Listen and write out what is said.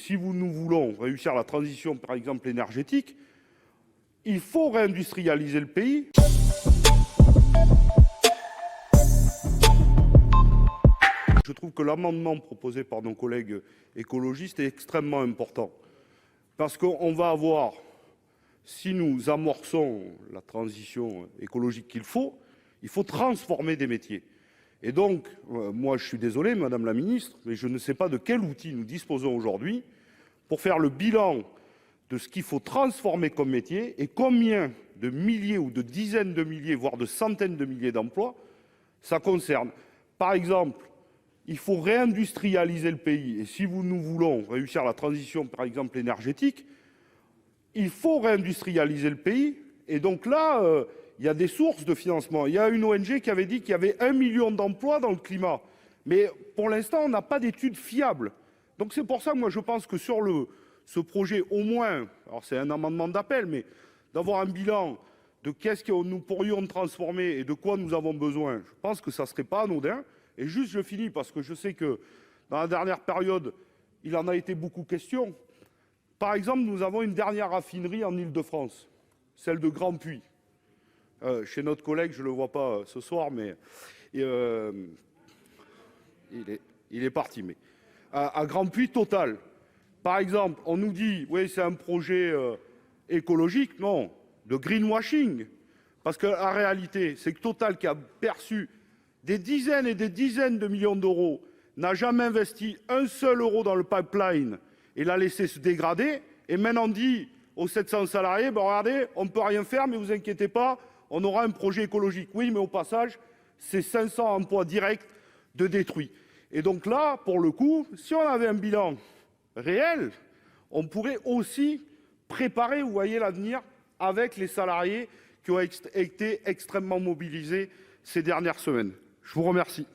si nous voulons réussir la transition, par exemple, énergétique, il faut réindustrialiser le pays. Je trouve que l'amendement proposé par nos collègues écologistes est extrêmement important. Parce qu'on va avoir, si nous amorçons la transition écologique il faut transformer des métiers. Et donc, moi je suis désolé, Madame la Ministre, mais je ne sais pas de quel outil nous disposons aujourd'hui pour faire le bilan de ce qu'il faut transformer comme métier et combien de milliers ou de dizaines de milliers, voire de centaines de milliers d'emplois ça concerne. Par exemple, il faut réindustrialiser le pays. Et si nous voulons réussir la transition, par exemple, énergétique, il faut réindustrialiser le pays. Et donc là, il y a des sources de financement. Il y a une ONG qui avait dit qu'il y avait 1 million d'emplois dans le climat. Mais pour l'instant, on n'a pas d'études fiables. Donc c'est pour ça que moi je pense que sur ce projet, au moins, alors c'est un amendement d'appel, mais d'avoir un bilan de qu'est-ce que nous pourrions transformer et de quoi nous avons besoin, je pense que ça ne serait pas anodin. Et juste, je finis parce que je sais que dans la dernière période, il en a été beaucoup question. Par exemple, nous avons une dernière raffinerie en Île-de-France, celle de Grand Puy. Chez notre collègue, je ne le vois pas ce soir, mais il est parti. Mais à Grand Puy, Total. Par exemple, on nous dit, oui, c'est un projet écologique. Non, de greenwashing. Parce que la réalité, c'est que Total, qui a perçu des dizaines et des dizaines de millions d'euros, n'a jamais investi un seul euro dans le pipeline et l'a laissé se dégrader. Et maintenant on dit aux 700 salariés, ben regardez, on ne peut rien faire, mais vous inquiétez pas, on aura un projet écologique. Oui, mais au passage, c'est 500 emplois directs de détruits. Et donc là, pour le coup, si on avait un bilan réel, on pourrait aussi préparer, vous voyez, l'avenir avec les salariés qui ont été extrêmement mobilisés ces dernières semaines. Je vous remercie.